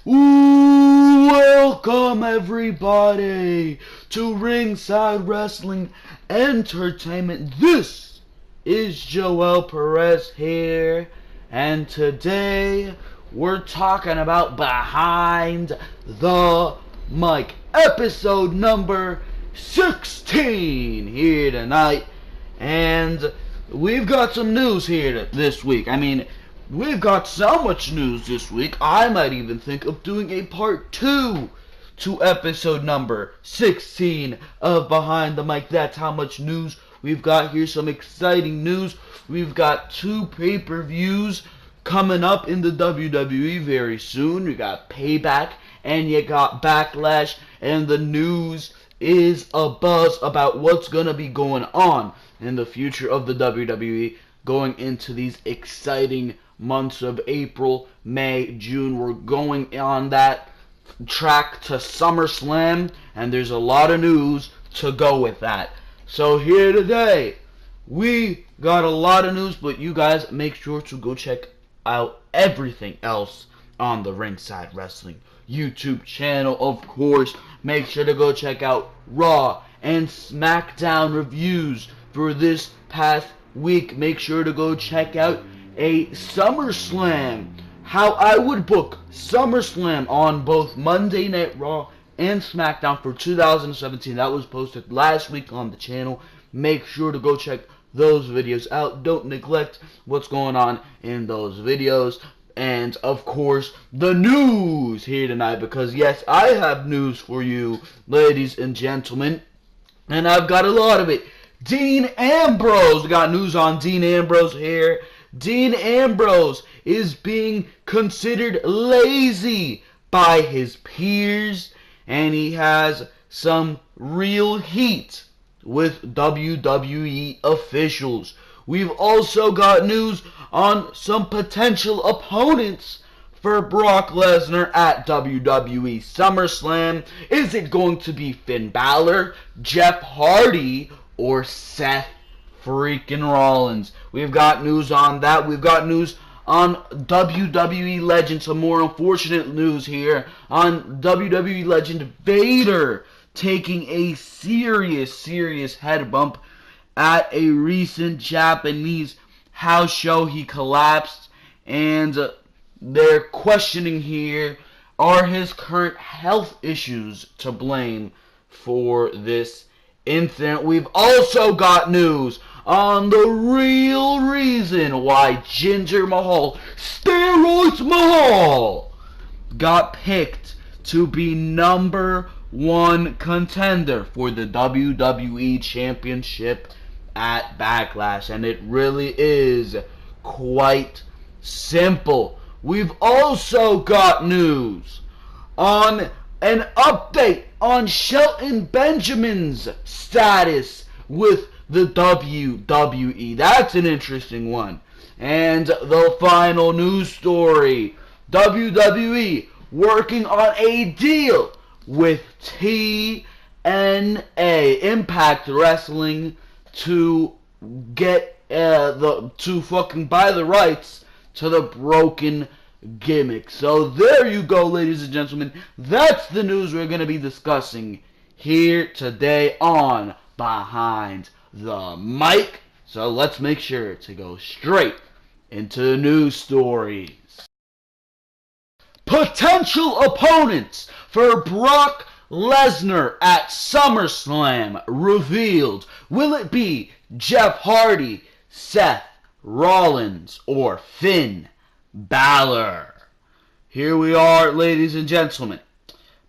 Welcome everybody to Ringside Wrestling Entertainment. This is Joel Perez here, and today we're talking about Behind the Mic, episode number 16 here tonight, and we've got some news here this week. We've got so much news this week, I might even think of doing a part 2 to episode number 16 of Behind the Mic. That's how much news we've got here. Some exciting news. We've got 2 pay-per-views coming up in the WWE very soon. You got Payback and you got Backlash, and the news is abuzz about what's going to be going on in the future of the WWE going into these exciting months of April, May, June. We're going on that track to SummerSlam, and there's a lot of news to go with that. So here today, we got a lot of news, but you guys make sure to go check out everything else on the Ringside Wrestling YouTube channel. Of course, make sure to go check out Raw and Smackdown reviews for this past week. Make sure to go check out a SummerSlam, how I would book SummerSlam on both Monday Night Raw and SmackDown for 2017. That was posted last week on the channel. Make sure to go check those videos out. Don't neglect what's going on in those videos. And of course, the news here tonight, because yes, I have news for you, ladies and gentlemen, and I've got a lot of it. Dean Ambrose, got news on Dean Ambrose here. Dean Ambrose is being considered lazy by his peers, and he has some real heat with WWE officials. We've also got news on some potential opponents for Brock Lesnar at WWE Summerslam. Is it going to be Finn Balor, Jeff Hardy, or Seth freaking Rollins? We've got news on that. We've got news on WWE legend. Some more unfortunate news here on WWE legend Vader taking a serious head bump at a recent Japanese house show. He collapsed, and they're questioning here, are his current health issues to blame for this incident? We've also got news on the real reason why Jinder Mahal, steroids Mahal, got picked to be number 1 contender for the WWE Championship at Backlash. And it really is quite simple. We've also got news on an update on Shelton Benjamin's status with the WWE. That's an interesting one. And the final news story, WWE working on a deal with TNA, Impact Wrestling, to get to fucking buy the rights to the broken gimmick. So there you go, ladies and gentlemen. That's the news we're going to be discussing here today on Behind the Mic. So let's make sure to go straight into the news stories. Potential opponents for Brock Lesnar at SummerSlam revealed. Will it be Jeff Hardy, Seth Rollins, or Finn Balor? Here we are, ladies and gentlemen.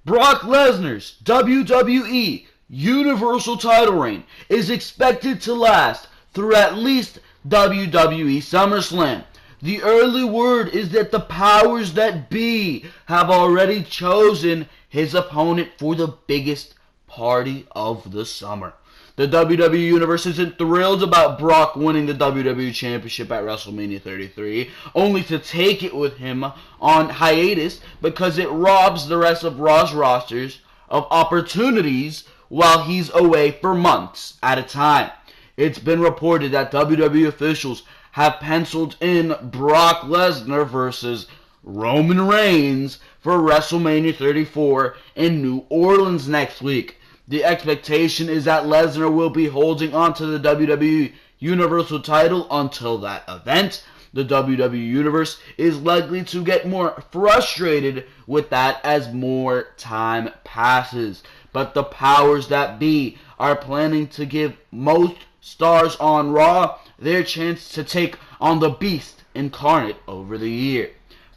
Brock Lesnar's WWE Universal title reign is expected to last through at least WWE Summerslam. The early word is that the powers that be have already chosen his opponent for the biggest party of the summer. The WWE Universe isn't thrilled about Brock winning the WWE Championship at WrestleMania 33, only to take it with him on hiatus because it robs the rest of Raw's rosters of opportunities while he's away for months at a time. It's been reported that WWE officials have penciled in Brock Lesnar versus Roman Reigns for WrestleMania 34 in New Orleans next week. The expectation is that Lesnar will be holding on to the WWE Universal title until that event. The WWE Universe is likely to get more frustrated with that as more time passes. But the powers that be are planning to give most stars on Raw their chance to take on the Beast incarnate over the year.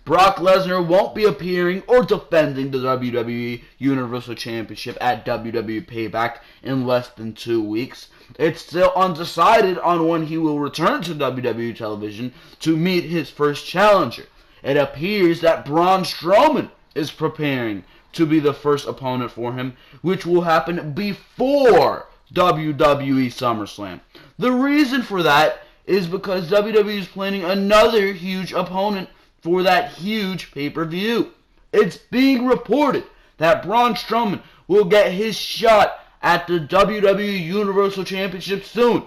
Brock Lesnar won't be appearing or defending the WWE Universal Championship at WWE Payback in less than 2 weeks. It's still undecided on when he will return to WWE television to meet his first challenger. It appears that Braun Strowman is preparing to be the first opponent for him, which will happen before WWE Summerslam. The reason for that is because WWE is planning another huge opponent for that huge pay-per-view. It's being reported that Braun Strowman will get his shot at the WWE Universal Championship soon,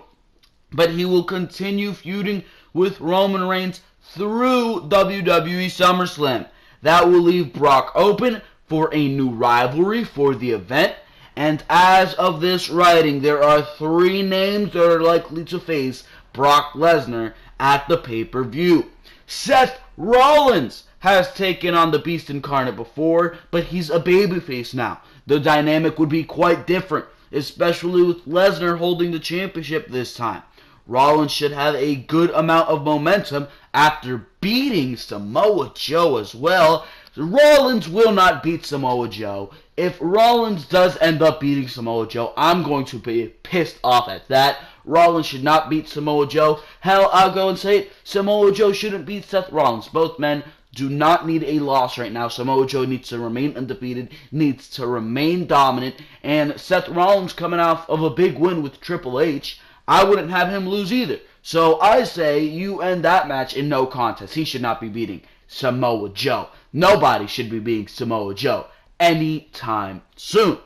but he will continue feuding with Roman Reigns through WWE SummerSlam. That will leave Brock open for a new rivalry for the event, and as of this writing, there are 3 names that are likely to face Brock Lesnar at the pay-per-view. Seth Rollins has taken on the Beast Incarnate before, but he's a babyface now. The dynamic would be quite different, especially with Lesnar holding the championship this time. Rollins should have a good amount of momentum after beating Samoa Joe as well. Rollins will not beat Samoa Joe. If Rollins does end up beating Samoa Joe, I'm going to be pissed off at that. Rollins should not beat Samoa Joe. Hell, I'll go and say it, Samoa Joe shouldn't beat Seth Rollins. Both men do not need a loss right now. Samoa Joe needs to remain undefeated, needs to remain dominant, and Seth Rollins coming off of a big win with Triple H, I wouldn't have him lose either. So I say you end that match in no contest. He should not be beating Samoa Joe. Nobody should be beating Samoa Joe anytime soon.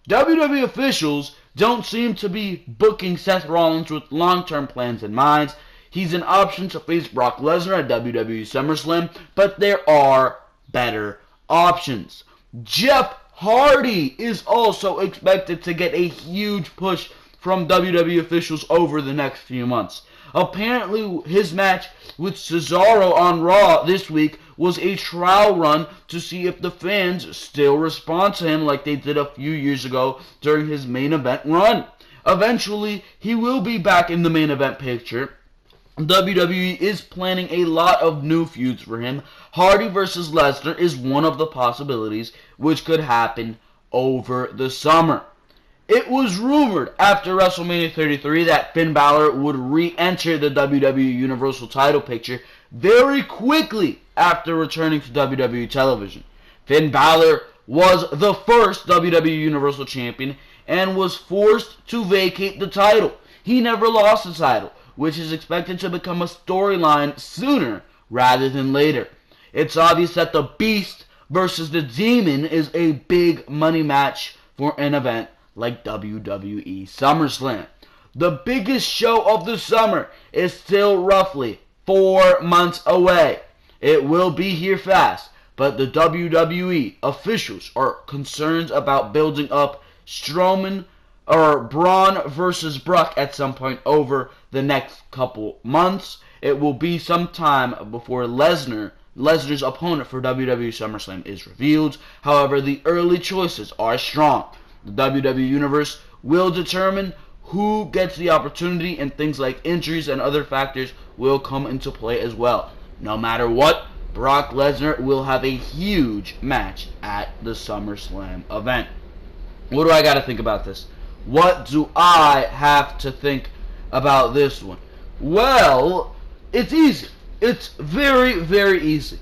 WWE officials don't seem to be booking Seth Rollins with long-term plans in mind. He's an option to face Brock Lesnar at WWE SummerSlam, but there are better options. Jeff Hardy is also expected to get a huge push from WWE officials over the next few months. Apparently, his match with Cesaro on Raw this week was a trial run to see if the fans still respond to him like they did a few years ago during his main event run. Eventually, he will be back in the main event picture. WWE is planning a lot of new feuds for him. Hardy versus Lesnar is one of the possibilities which could happen over the summer. It was rumored after WrestleMania 33 that Finn Balor would re-enter the WWE Universal title picture very quickly after returning to WWE television. Finn Balor was the first WWE Universal Champion and was forced to vacate the title. He never lost the title, which is expected to become a storyline sooner rather than later. It's obvious that the Beast versus the Demon is a big money match for an event like WWE SummerSlam. The biggest show of the summer is still roughly 4 months away. It will be here fast, but the WWE officials are concerned about building up Braun versus Brock at some point over the next couple months. It will be some time before Lesnar's opponent for WWE SummerSlam is revealed. However, the early choices are strong. The WWE Universe will determine who gets the opportunity, and things like injuries and other factors will come into play as well. No matter what, Brock Lesnar will have a huge match at the SummerSlam event. What do I got to think about this? What do I have to think about this one? Well, it's easy. It's very, very easy.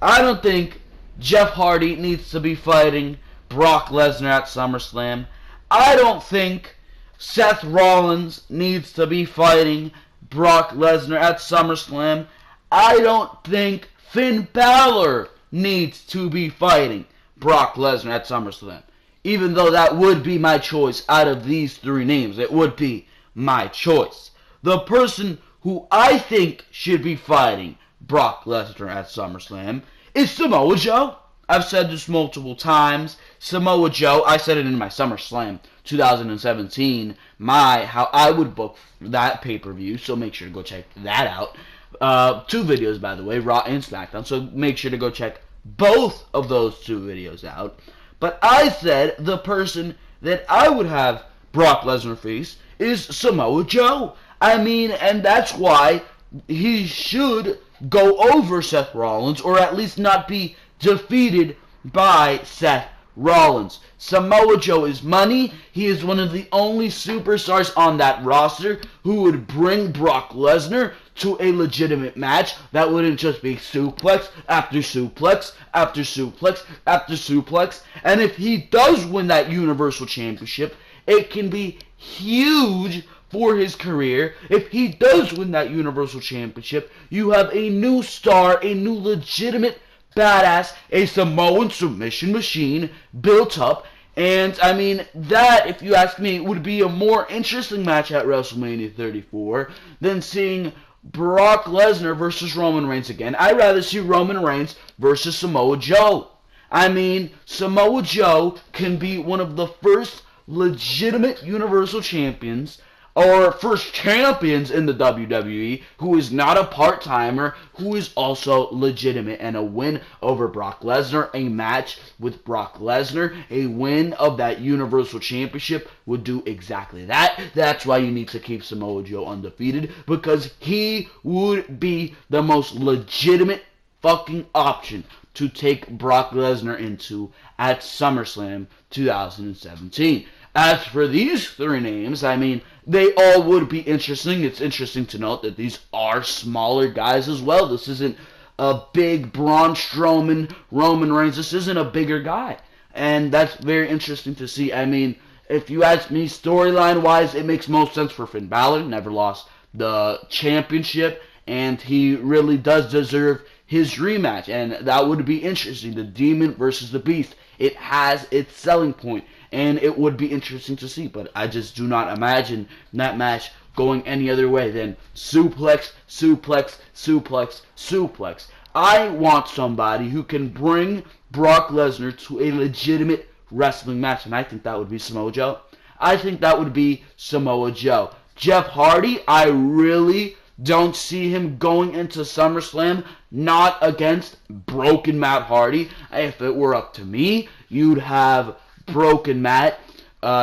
I don't think Jeff Hardy needs to be fighting Brock Lesnar at SummerSlam. I don't think Seth Rollins needs to be fighting Brock Lesnar at SummerSlam. I don't think Finn Balor needs to be fighting Brock Lesnar at SummerSlam. Even though that would be my choice out of these 3 names. It would be my choice. The person who I think should be fighting Brock Lesnar at SummerSlam is Samoa Joe. I've said this multiple times. Samoa Joe, I said it in my SummerSlam 2017, how I would book that pay-per-view, so make sure to go check that out. 2 videos, by the way, Raw and Smackdown, so make sure to go check both of those 2 videos out. But I said the person that I would have Brock Lesnar face is Samoa Joe. I mean, and that's why he should go over Seth Rollins, or at least not be defeated by Seth Rollins. Samoa Joe is money. He is one of the only superstars on that roster who would bring Brock Lesnar to a legitimate match that wouldn't just be suplex after suplex after suplex after suplex. And if he does win that Universal Championship, it can be huge for his career. If he does win that Universal Championship, you have a new star, a new legitimate badass, a Samoan submission machine built up. And, I mean, that, if you ask me, would be a more interesting match at WrestleMania 34 than seeing Brock Lesnar versus Roman Reigns again. I'd rather see Roman Reigns versus Samoa Joe. I mean, Samoa Joe can be one of the first legitimate Universal Champions, or first champions in the WWE, who is not a part-timer, who is also legitimate. And a win over Brock Lesnar, a match with Brock Lesnar, a win of that Universal Championship would do exactly that. That's why you need to keep Samoa Joe undefeated, because he would be the most legitimate fucking option to take Brock Lesnar into at SummerSlam 2017. As for these 3 names, I mean, they all would be interesting. It's interesting to note that these are smaller guys as well. This isn't a big Braun Strowman, Roman Reigns. This isn't a bigger guy. And that's very interesting to see. I mean, if you ask me, storyline-wise, it makes most sense for Finn Balor. Never lost the championship, and he really does deserve his rematch. And that would be interesting. The Demon versus the Beast. It has its selling point. And it would be interesting to see, but I just do not imagine that match going any other way than suplex, suplex, suplex, suplex. I want somebody who can bring Brock Lesnar to a legitimate wrestling match, and I think that would be Samoa Joe. I think that would be Samoa Joe. Jeff Hardy, I really don't see him going into SummerSlam not against broken Matt Hardy. If it were up to me, you'd have broken Matt.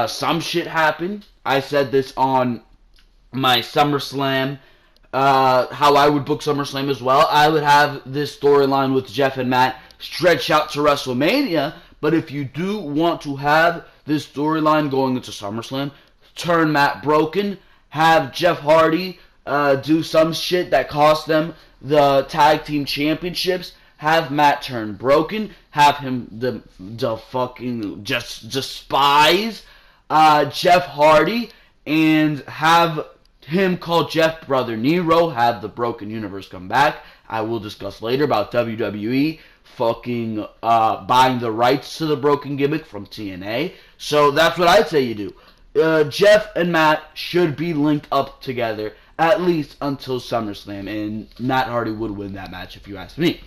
Some shit happened. I said this on my SummerSlam, how I would book SummerSlam as well. I would have this storyline with Jeff and Matt stretch out to WrestleMania, but if you do want to have this storyline going into SummerSlam, turn Matt broken, have Jeff Hardy do some shit that cost them the tag team championships, have Matt turn broken, have him the fucking just despise Jeff Hardy, and have him call Jeff Brother Nero, have the Broken Universe come back. I will discuss later about WWE fucking buying the rights to the Broken gimmick from TNA. So that's what I'd say you do. Jeff and Matt should be linked up together at least until SummerSlam, and Matt Hardy would win that match if you ask me.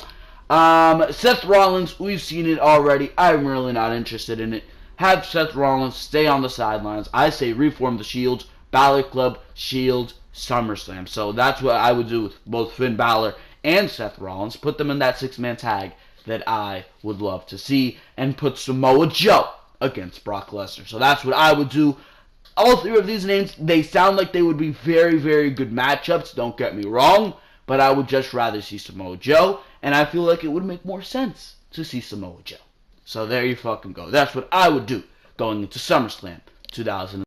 Seth Rollins, we've seen it already. I'm really not interested in it. Have Seth Rollins stay on the sidelines. I say reform the Shields, Balor Club, Shields, SummerSlam. So that's what I would do with both Finn Balor and Seth Rollins. Put them in that 6-man tag that I would love to see, and put Samoa Joe against Brock Lesnar. So that's what I would do. All 3 of these names, they sound like they would be very, very good matchups. Don't get me wrong. But I would just rather see Samoa Joe, and I feel like it would make more sense to see Samoa Joe. So there you fucking go. That's what I would do going into SummerSlam 2000.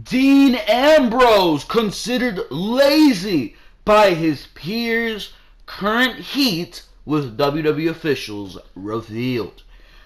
Dean Ambrose, considered lazy by his peers, current heat with WWE officials revealed.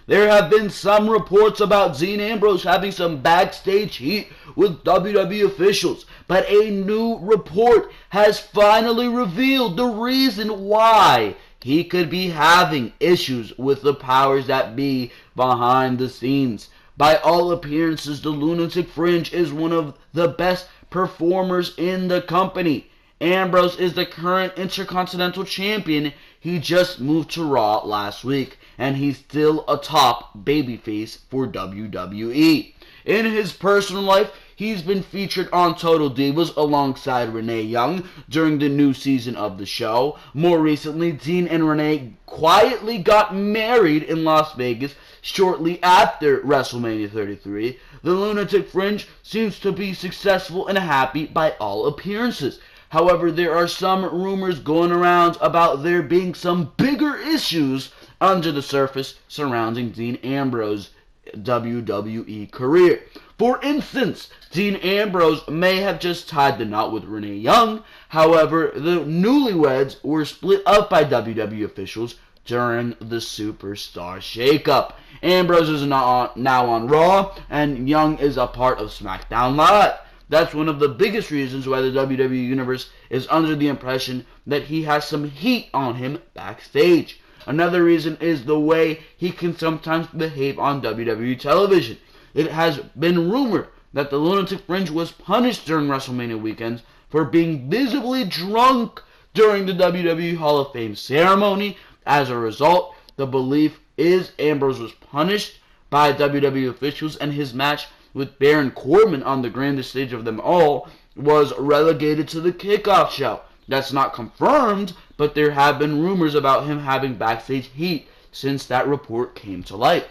There have been some reports about Dean Ambrose having some backstage heat with WWE officials, but a new report has finally revealed the reason why he could be having issues with the powers that be behind the scenes. By all appearances, the Lunatic Fringe is one of the best performers in the company, Ambrose is the current Intercontinental Champion. He just moved to Raw last week, and he's still a top babyface for WWE. In his personal life, he's been featured on Total Divas alongside Renee Young during the new season of the show. More recently, Dean and Renee quietly got married in Las Vegas shortly after WrestleMania 33. The Lunatic Fringe seems to be successful and happy by all appearances. However, there are some rumors going around about there being some bigger issues under the surface surrounding Dean Ambrose's WWE career. For instance, Dean Ambrose may have just tied the knot with Renee Young. However, the newlyweds were split up by WWE officials during the Superstar shakeup. Ambrose is now on Raw, and Young is a part of Smackdown Live. That's one of the biggest reasons why the WWE Universe is under the impression that he has some heat on him backstage. Another reason is the way he can sometimes behave on WWE television. It has been rumored that the Lunatic Fringe was punished during WrestleMania weekends for being visibly drunk during the WWE Hall of Fame ceremony. As a result, the belief is Ambrose was punished by WWE officials, and his match with Baron Corbin on the grandest stage of them all was relegated to the kickoff show. That's not confirmed, but there have been rumors about him having backstage heat since that report came to light.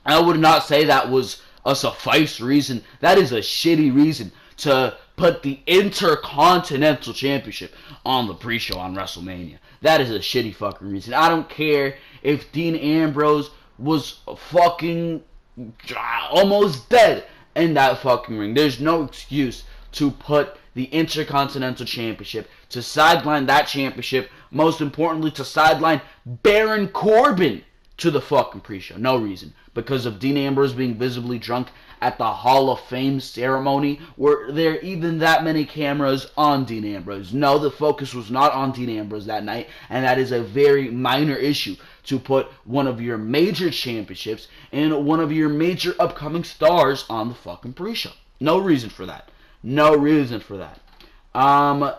I would not say that was a suffice reason. That is a shitty reason to put the Intercontinental Championship on the pre-show on WrestleMania. That is a shitty fucking reason. I don't care if Dean Ambrose was fucking almost dead in that fucking ring. There's no excuse to put the Intercontinental Championship, to sideline that championship, most importantly to sideline Baron Corbin to the fucking pre-show. No reason. Because of Dean Ambrose being visibly drunk at the Hall of Fame ceremony. Were there even that many cameras on Dean Ambrose? No, the focus was not on Dean Ambrose that night, and that is a very minor issue to put one of your major championships and one of your major upcoming stars on the fucking pre-show. No reason for that. No reason for that.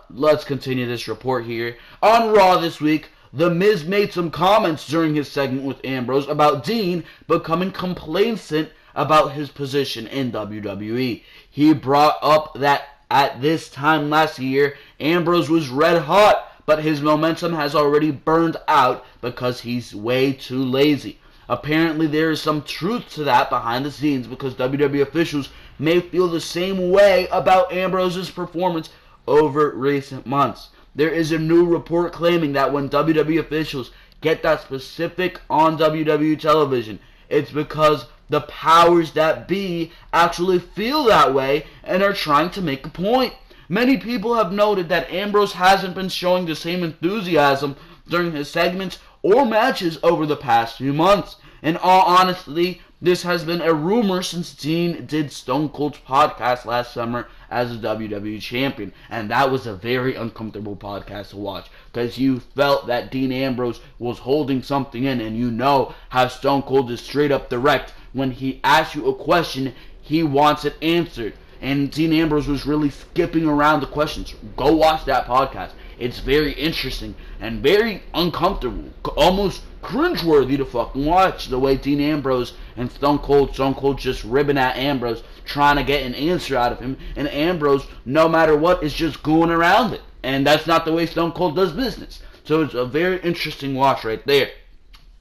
Let's continue this report here. On Raw this week, The Miz made some comments during his segment with Ambrose about Dean becoming complacent about his position in WWE. He brought up that at this time last year, Ambrose was red hot, but his momentum has already burned out because he's way too lazy. Apparently there is some truth to that behind the scenes, because WWE officials may feel the same way about Ambrose's performance over recent months. There is a new report claiming that when WWE officials get that specific on WWE television, it's because the powers that be actually feel that way and are trying to make a point. Many people have noted that Ambrose hasn't been showing the same enthusiasm during his segments or matches over the past few months. In all honesty, this has been a rumor since Dean did Stone Cold's podcast last summer as a WWE champion, and that was a very uncomfortable podcast to watch, because you felt that Dean Ambrose was holding something in, and you know how Stone Cold is straight up direct. When he asks you a question, he wants it answered, and Dean Ambrose was really skipping around the questions. Go watch that podcast. It's very interesting and very uncomfortable, almost cringeworthy to fucking watch, the way Dean Ambrose and Stone Cold just ribbing at Ambrose, trying to get an answer out of him, and Ambrose, no matter what, is just going around it. And that's not the way Stone Cold does business. So it's a very interesting watch right there.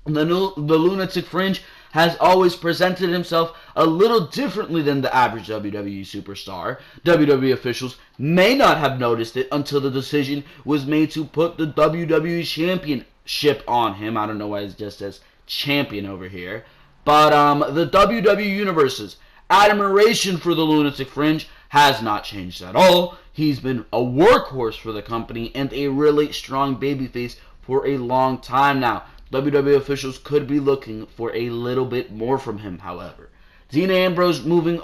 The Lunatic Fringe has always presented himself a little differently than the average WWE superstar. WWE officials may not have noticed it until the decision was made to put the WWE Championship on him. I don't know why it just says champion over here. But the WWE Universe's admiration for the Lunatic Fringe has not changed at all. He's been a workhorse for the company and a really strong babyface for a long time now. WWE officials could be looking for a little bit more from him, however. Dean Ambrose moving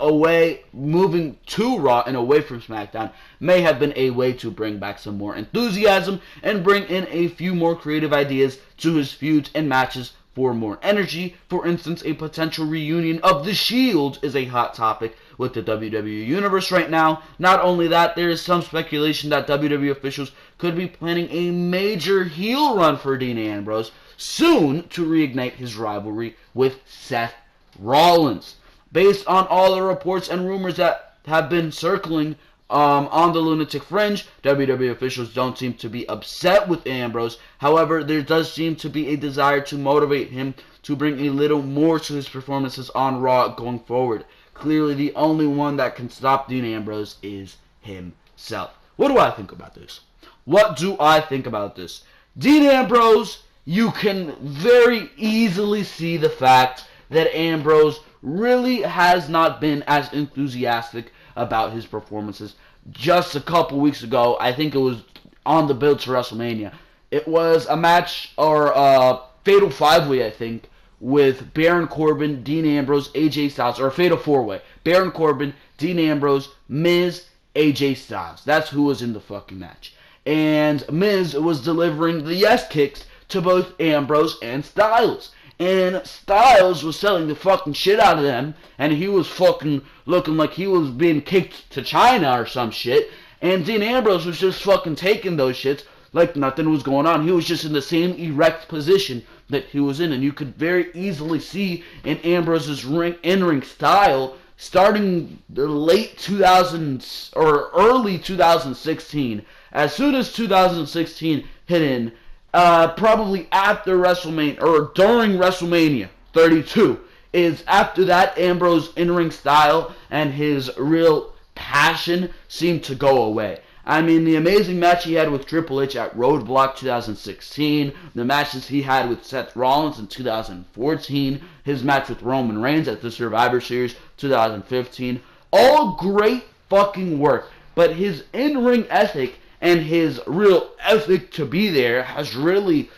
to Raw and away from SmackDown may have been a way to bring back some more enthusiasm and bring in a few more creative ideas to his feuds and matches for more energy. For instance, a potential reunion of The Shield is a hot topic with the WWE Universe right now. Not only that, there is some speculation that WWE officials could be planning a major heel run for Dean Ambrose soon to reignite his rivalry with Seth Rollins. Based on all the reports and rumors that have been circling on the Lunatic Fringe, WWE officials don't seem to be upset with Ambrose. However, there does seem to be a desire to motivate him to bring a little more to his performances on Raw going forward. Clearly, the only one that can stop Dean Ambrose is himself. What do I think about this? What do I think about this? Dean Ambrose, you can very easily see the fact that Ambrose really has not been as enthusiastic about his performances. Just a couple weeks ago, I think it was on the build to WrestleMania, it was a match, or a Fatal 5-Way, I think, with Baron Corbin, Dean Ambrose, AJ Styles, or a Fatal 4-Way. Baron Corbin, Dean Ambrose, Miz, AJ Styles. That's who was in the fucking match. And Miz was delivering the yes kicks to both Ambrose and Styles. And Styles was selling the fucking shit out of them, and he was fucking looking like he was being kicked to China or some shit. And Dean Ambrose was just fucking taking those shits like nothing was going on. He was just in the same erect position that he was in, and you could very easily see in Ambrose's in-ring style starting the late 2000s or early 2016. As soon as 2016 hit in, probably after WrestleMania, or during WrestleMania 32, is after that Ambrose in-ring style and his real passion seemed to go away. I mean, the amazing match he had with Triple H at Roadblock 2016, the matches he had with Seth Rollins in 2014, his match with Roman Reigns at the Survivor Series 2015, all great fucking work, but his in-ring ethic and his real ethic to be there has really,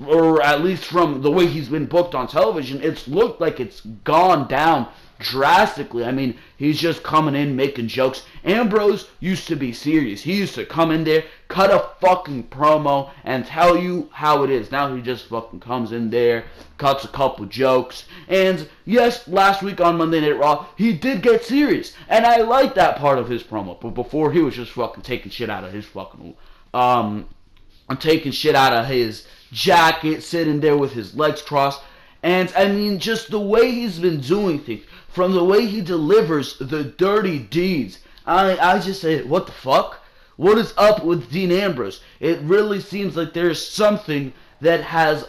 or at least from the way he's been booked on television, it's looked like it's gone down drastically. I mean, he's just coming in making jokes. Ambrose used to be serious. He used to come in there, cut a fucking promo, and tell you how it is. Now he just fucking comes in there, cuts a couple jokes. And yes, last week on Monday Night Raw, he did get serious. And I like that part of his promo. But before, he was just fucking taking shit out of his fucking, taking shit out of his jacket, sitting there with his legs crossed. And I mean, just the way he's been doing things, from the way he delivers the dirty deeds, I just say, what the fuck? What is up with Dean Ambrose? It really seems like there's something that has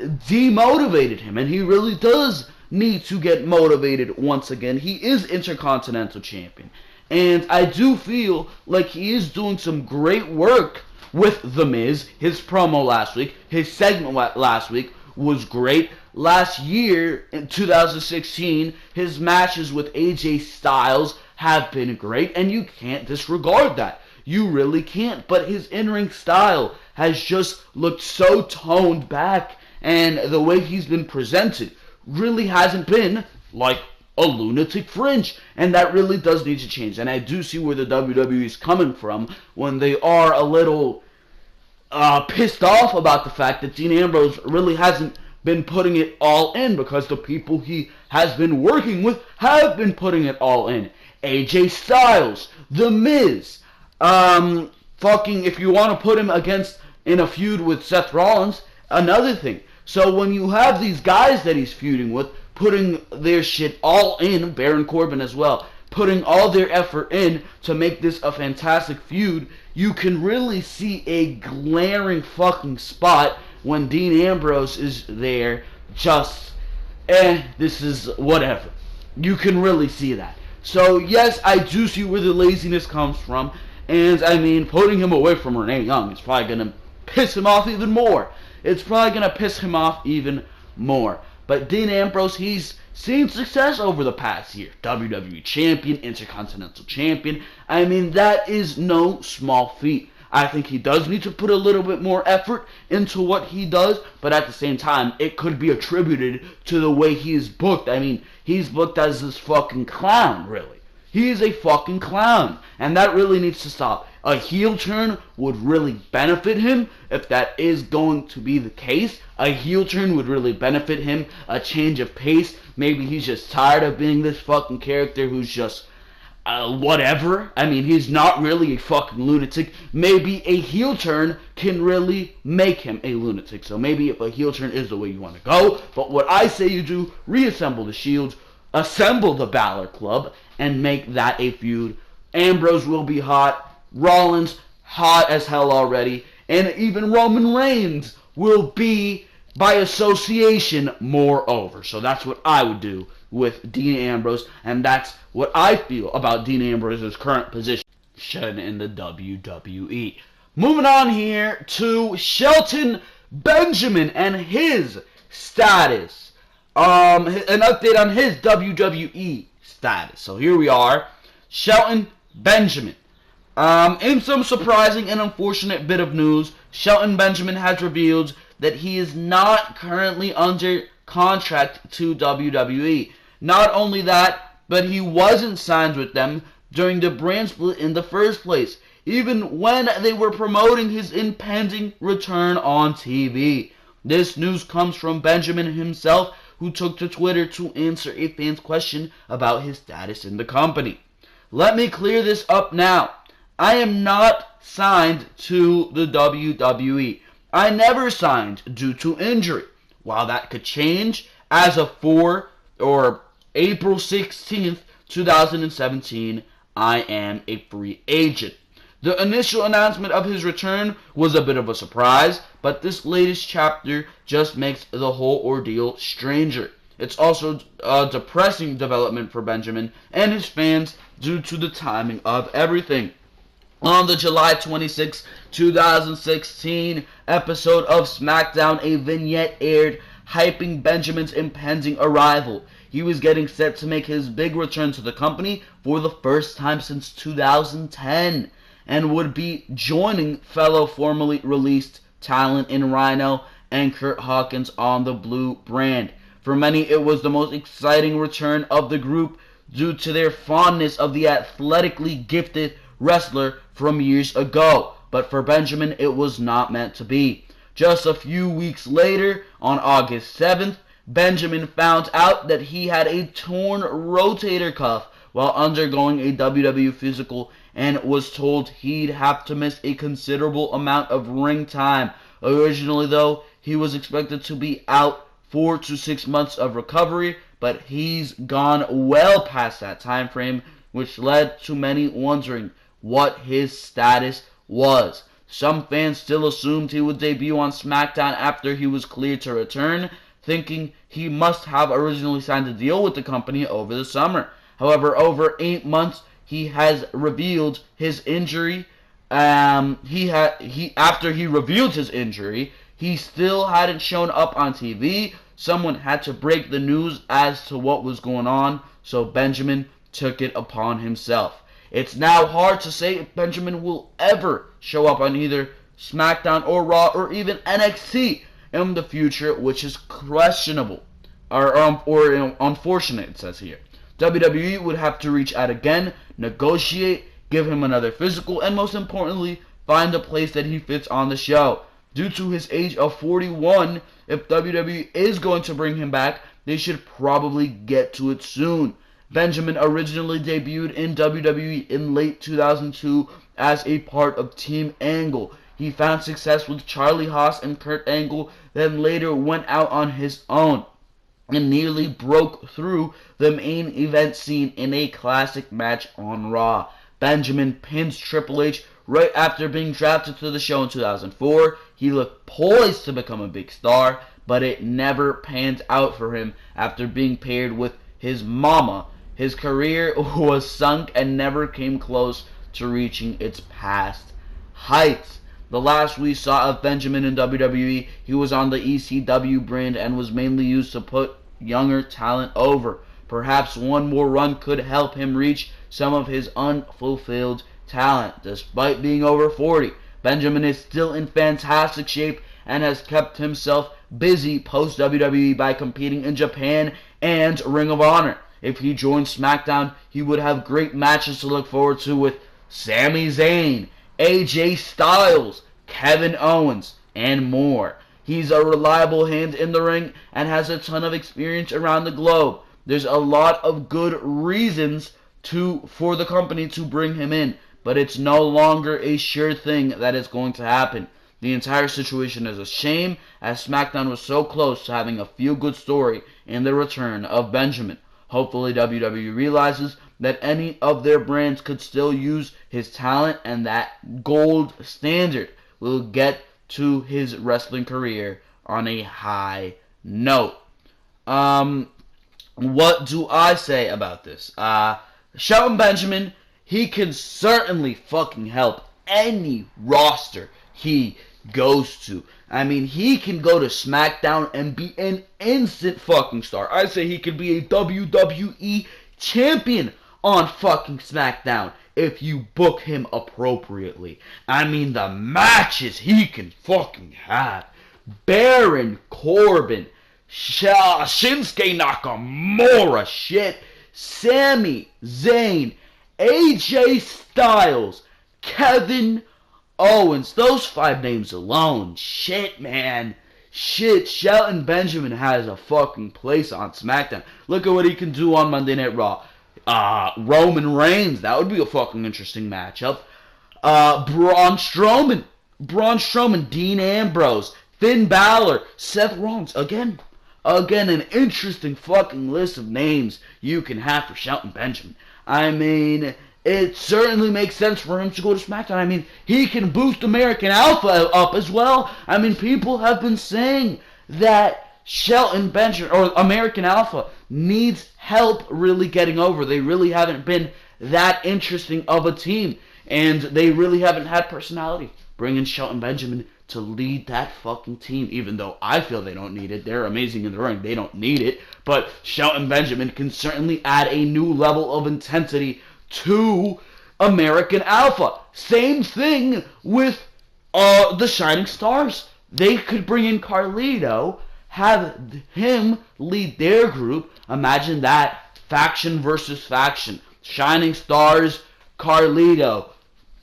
demotivated him, and he really does need to get motivated once again. He is Intercontinental Champion, and I do feel like he is doing some great work with The Miz. His promo last week, his segment last week was great. Last year, in 2016, his matches with AJ Styles have been great, and you can't disregard that. You really can't. But his in-ring style has just looked so toned back, and the way he's been presented really hasn't been like a Lunatic Fringe, and that really does need to change. And I do see where the WWE is coming from when they are a little pissed off about the fact that Dean Ambrose really hasn't been putting it all in, because the people he has been working with have been putting it all in. AJ Styles, The Miz, fucking, if you want to put him against in a feud with Seth Rollins, another thing. So when you have these guys that he's feuding with, putting their shit all in, Baron Corbin as well, putting all their effort in to make this a fantastic feud, you can really see a glaring fucking spot when Dean Ambrose is there, just, this is whatever. You can really see that. So, yes, I do see where the laziness comes from, and, I mean, putting him away from Renee Young is probably going to piss him off even more. It's probably going to piss him off even more. But Dean Ambrose, he's seen success over the past year. WWE Champion, Intercontinental Champion. I mean, that is no small feat. I think he does need to put a little bit more effort into what he does, but at the same time, it could be attributed to the way he's booked. I mean, he's booked as this fucking clown, really. He is a fucking clown, and that really needs to stop. A heel turn would really benefit him if that is going to be the case. A heel turn would really benefit him. A change of pace. Maybe he's just tired of being this fucking character who's just whatever. I mean, he's not really a fucking lunatic. Maybe a heel turn can really make him a lunatic. So maybe if a heel turn is the way you want to go. But what I say you do, reassemble the Shield, assemble the Balor Club, and make that a feud. Ambrose will be hot. Rollins, hot as hell already. And even Roman Reigns will be, by association, more over. So that's what I would do with Dean Ambrose. And that's what I feel about Dean Ambrose's current position in the WWE. Moving on here to Shelton Benjamin and his status. An update on his WWE status. So here we are. Shelton Benjamin. In some surprising and unfortunate bit of news, Shelton Benjamin has revealed that he is not currently under contract to WWE. Not only that, but he wasn't signed with them during the brand split in the first place, even when they were promoting his impending return on TV. This news comes from Benjamin himself, who took to Twitter to answer a fan's question about his status in the company. Let me clear this up now. I am not signed to the WWE. I never signed due to injury. While that could change, as of April 16th, 2017, I am a free agent. The initial announcement of his return was a bit of a surprise, but this latest chapter just makes the whole ordeal stranger. It's also a depressing development for Benjamin and his fans due to the timing of everything. On the July 26, 2016 episode of Smackdown, a vignette aired hyping Benjamin's impending arrival. He was getting set to make his big return to the company for the first time since 2010 and would be joining fellow formerly released talent in Rhino and Kurt Hawkins on the Blue brand. For many, it was the most exciting return of the group due to their fondness of the athletically gifted wrestler from years ago, but for Benjamin it was not meant to be. Just a few weeks later, on August 7th, Benjamin found out that he had a torn rotator cuff while undergoing a WWE physical and was told he'd have to miss a considerable amount of ring time. Originally though, he was expected to be out 4 to 6 months of recovery, but he's gone well past that time frame, which led to many wondering what his status was. Some fans still assumed he would debut on Smackdown after he was cleared to return, thinking he must have originally signed a deal with the company over the summer. However, over 8 months, he has revealed his injury. After he revealed his injury, he still hadn't shown up on TV. Someone had to break the news as to what was going on, so Benjamin took it upon himself. It's now hard to say if Benjamin will ever show up on either SmackDown or Raw or even NXT in the future, which is questionable or unfortunate, it says here. WWE would have to reach out again, negotiate, give him another physical, and most importantly, find a place that he fits on the show. Due to his age of 41, if WWE is going to bring him back, they should probably get to it soon. Benjamin originally debuted in WWE in late 2002 as a part of Team Angle. He found success with Charlie Haas and Kurt Angle, then later went out on his own and nearly broke through the main event scene in a classic match on Raw. Benjamin pins Triple H right after being drafted to the show in 2004. He looked poised to become a big star, but it never panned out for him after being paired with his mama. His career was sunk and never came close to reaching its past heights. The last we saw of Benjamin in WWE, he was on the ECW brand and was mainly used to put younger talent over. Perhaps one more run could help him reach some of his unfulfilled talent. Despite being over 40, Benjamin is still in fantastic shape and has kept himself busy post-WWE by competing in Japan and Ring of Honor. If he joined SmackDown, he would have great matches to look forward to with Sami Zayn, AJ Styles, Kevin Owens, and more. He's a reliable hand in the ring and has a ton of experience around the globe. There's a lot of good reasons for the company to bring him in, but it's no longer a sure thing that is going to happen. The entire situation is a shame, as SmackDown was so close to having a feel-good story in the return of Benjamin. Hopefully WWE realizes that any of their brands could still use his talent, and that gold standard will get to his wrestling career on a high note. What do I say about this? Shelton Benjamin, he can certainly fucking help any roster he goes to. I mean, he can go to SmackDown and be an instant fucking star. I say he could be a WWE champion on fucking SmackDown if you book him appropriately. I mean, the matches he can fucking have. Baron Corbin, Shinsuke Nakamura, Sami Zayn, AJ Styles, Kevin Owens. Those 5 names alone. Man. Shelton Benjamin has a fucking place on SmackDown. Look at what he can do on Monday Night Raw. Roman Reigns. That would be a fucking interesting matchup. Braun Strowman, Dean Ambrose, Finn Balor, Seth Rollins. Again, an interesting fucking list of names you can have for Shelton Benjamin. I mean, it certainly makes sense for him to go to SmackDown. I mean, he can boost American Alpha up as well. I mean, people have been saying that Shelton Benjamin, or American Alpha, needs help really getting over. They really haven't been that interesting of a team, and they really haven't had personality. Bring in Shelton Benjamin to lead that fucking team, even though I feel they don't need it. They're amazing in the ring. They don't need it. But Shelton Benjamin can certainly add a new level of intensity to American Alpha. Same thing with the Shining Stars. They could bring in Carlito, have him lead their group. Imagine that. Faction versus faction. Shining Stars, Carlito.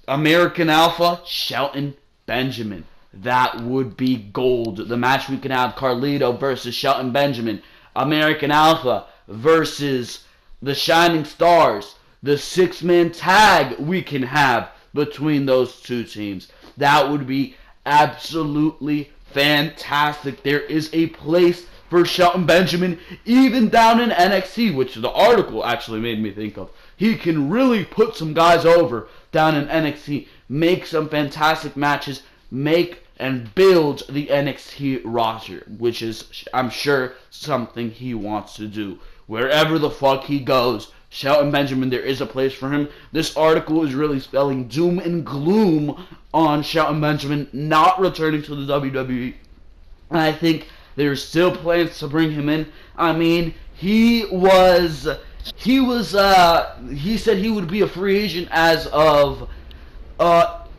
American Alpha, Shelton Benjamin. That would be gold. The match we can have, Carlito versus Shelton Benjamin. American Alpha versus the Shining Stars. The 6-man tag we can have between those two teams. That would be absolutely fantastic. There is a place for Shelton Benjamin even down in NXT, which the article actually made me think of. He can really put some guys over down in NXT, make some fantastic matches, make and build the NXT roster, which is, I'm sure, something he wants to do. Wherever the fuck he goes, Shelton Benjamin, there is a place for him. This article is really spelling doom and gloom on Shelton Benjamin not returning to the WWE. And I think there's still plans to bring him in. I mean, he said he would be a free agent as of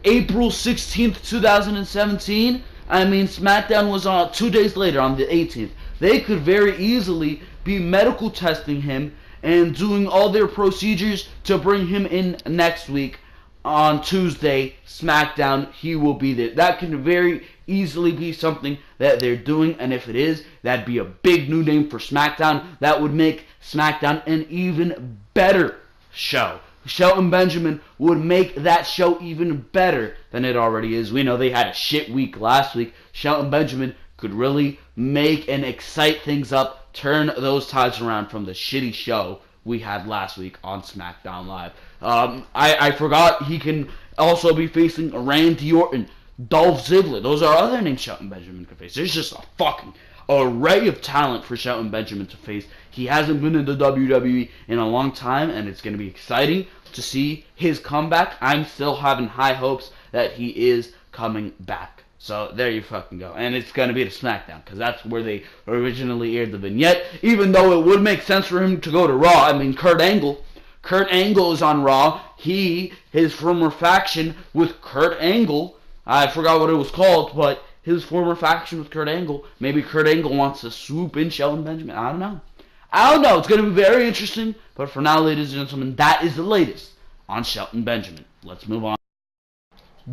April 16th, 2017. I mean, SmackDown was on 2 days later, on the 18th. They could very easily be medical testing him and doing all their procedures to bring him in next week. On Tuesday, SmackDown, he will be there. That can very easily be something that they're doing, and if it is, that'd be a big new name for SmackDown. That would make SmackDown an even better show. Shelton Benjamin would make that show even better than it already is. We know they had a shit week last week. Shelton Benjamin could really make and excite things up, turn those tides around from the shitty show we had last week on SmackDown Live. I forgot he can also be facing Randy Orton, Dolph Ziggler. Those are other names Shelton Benjamin could face. There's just a fucking array of talent for Shelton Benjamin to face. He hasn't been in the WWE in a long time, and it's going to be exciting to see his comeback. I'm still having high hopes that he is coming back. So there you fucking go. And it's going to be to SmackDown, because that's where they originally aired the vignette. Even though it would make sense for him to go to Raw. I mean, Kurt Angle is on Raw. His former faction with Kurt Angle, I forgot what it was called, but his former faction with Kurt Angle, maybe Kurt Angle wants to swoop in Shelton Benjamin. I don't know. I don't know. It's going to be very interesting. But for now, ladies and gentlemen, that is the latest on Shelton Benjamin. Let's move on.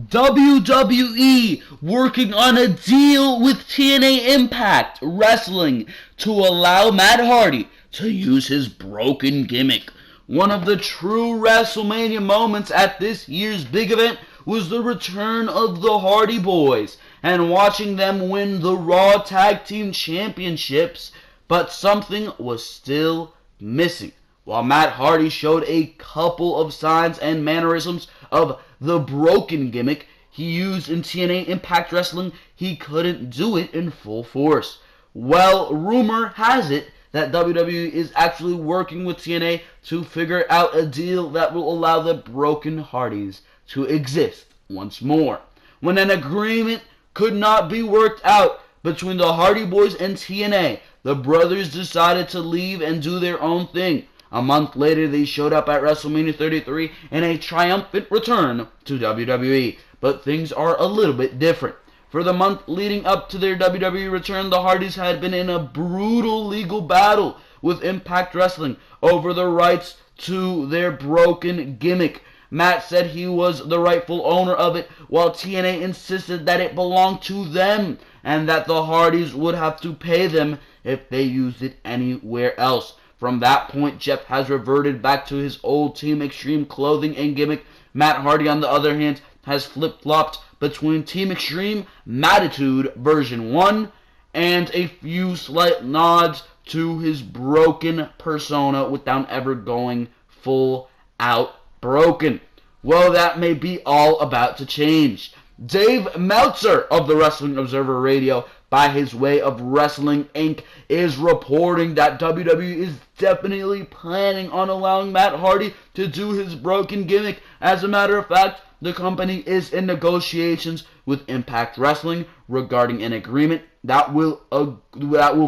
WWE working on a deal with TNA Impact Wrestling to allow Matt Hardy to use his broken gimmick. One of the true WrestleMania moments at this year's big event was the return of the Hardy Boys and watching them win the Raw Tag Team Championships, but something was still missing. While Matt Hardy showed a couple of signs and mannerisms of the broken gimmick he used in TNA Impact Wrestling, he couldn't do it in full force. Well, rumor has it that WWE is actually working with TNA to figure out a deal that will allow the broken Hardys to exist once more. When an agreement could not be worked out between the Hardy Boys and TNA, the brothers decided to leave and do their own thing. A month later, they showed up at WrestleMania 33 in a triumphant return to WWE. But things are a little bit different. For the month leading up to their WWE return, the Hardys had been in a brutal legal battle with Impact Wrestling over the rights to their broken gimmick. Matt said he was the rightful owner of it, while TNA insisted that it belonged to them and that the Hardys would have to pay them if they used it anywhere else. From that point, Jeff has reverted back to his old Team Extreme clothing and gimmick. Matt Hardy, on the other hand, has flip-flopped between Team Extreme Mattitude version 1 and a few slight nods to his broken persona without ever going full out broken. Well, that may be all about to change. Dave Meltzer of the Wrestling Observer Radio, by his way of Wrestling Inc., is reporting that WWE is definitely planning on allowing Matt Hardy to do his broken gimmick. As a matter of fact, the company is in negotiations with Impact Wrestling regarding an agreement that will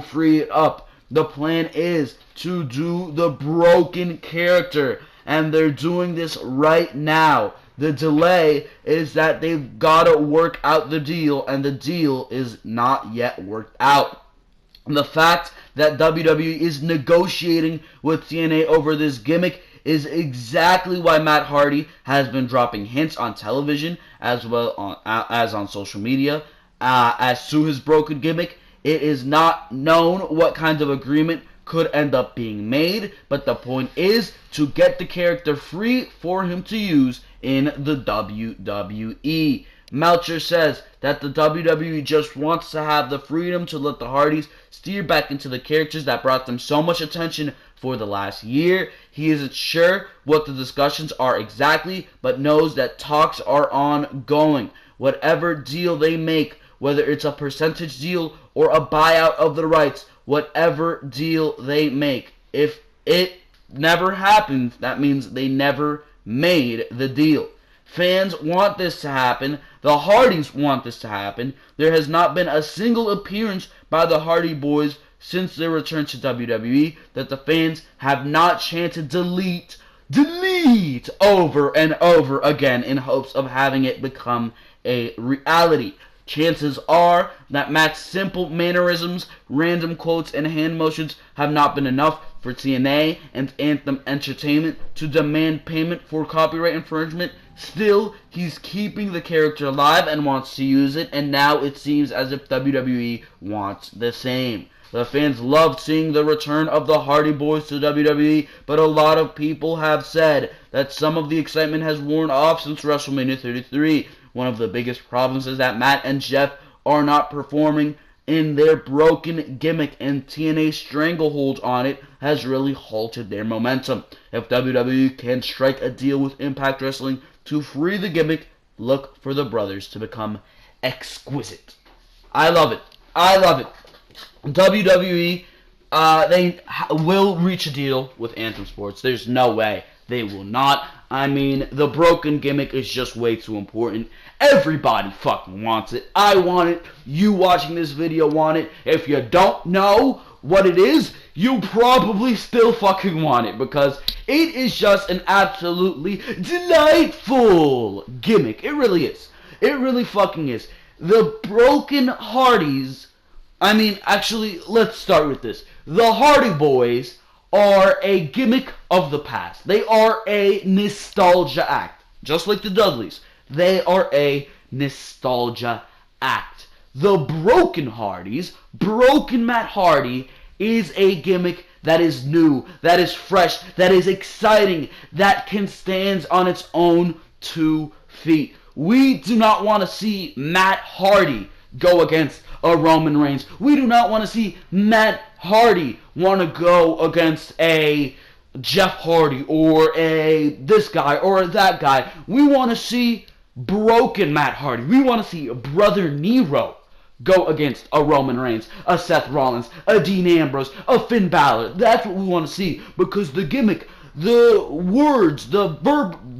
free it up. The plan is to do the broken character, and they're doing this right now. The delay is that they've got to work out the deal, and the deal is not yet worked out. The fact that WWE is negotiating with TNA over this gimmick is exactly why Matt Hardy has been dropping hints on television as well as on social media as to his broken gimmick. It is not known what kind of agreement could end up being made, but the point is to get the character free for him to use in the WWE. Meltzer says that the WWE just wants to have the freedom to let the Hardys steer back into the characters that brought them so much attention for the last year. He isn't sure what the discussions are exactly, but knows that talks are ongoing. Whatever deal they make, whether it's a percentage deal or a buyout of the rights, whatever deal they make, if it never happens, that means they never made the deal. Fans want this to happen. The Hardys want this to happen. There has not been a single appearance by the Hardy Boys since their return to WWE that the fans have not chanted delete over and over again in hopes of having it become a reality. Chances are that Matt's simple mannerisms, random quotes, and hand motions have not been enough for TNA and Anthem Entertainment to demand payment for copyright infringement. Still, he's keeping the character alive and wants to use it, and now it seems as if WWE wants the same. The fans loved seeing the return of the Hardy Boys to WWE, but a lot of people have said that some of the excitement has worn off since WrestleMania 33. One of the biggest problems is that Matt and Jeff are not performing in their broken gimmick, and TNA's stranglehold on it has really halted their momentum. If WWE can strike a deal with Impact Wrestling to free the gimmick, look for the brothers to become exquisite. I love it. I love it. WWE, they will reach a deal with Anthem Sports. There's no way they will not. I mean, the broken gimmick is just way too important. Everybody fucking wants it. I want it. You watching this video want it. If you don't know what it is, you probably still fucking want it, because it is just an absolutely delightful gimmick. It really is. It really fucking is. The broken Hardys I mean, actually, let's start with this. The Hardy Boys are a gimmick of the past. They are a nostalgia act. Just like the Dudleys. They are a nostalgia act. The Broken Hardys, Broken Matt Hardy, is a gimmick that is new, that is fresh, that is exciting, that can stand on its own 2 feet. We do not want to see Matt Hardy go against a Roman Reigns. We do not want to see Matt Hardy want to go against a Jeff Hardy or a this guy or that guy. We want to see broken Matt Hardy. We want to see Brother Nero go against a Roman Reigns, a Seth Rollins, a Dean Ambrose, a Finn Balor. That's what we want to see, because the gimmick, the words, the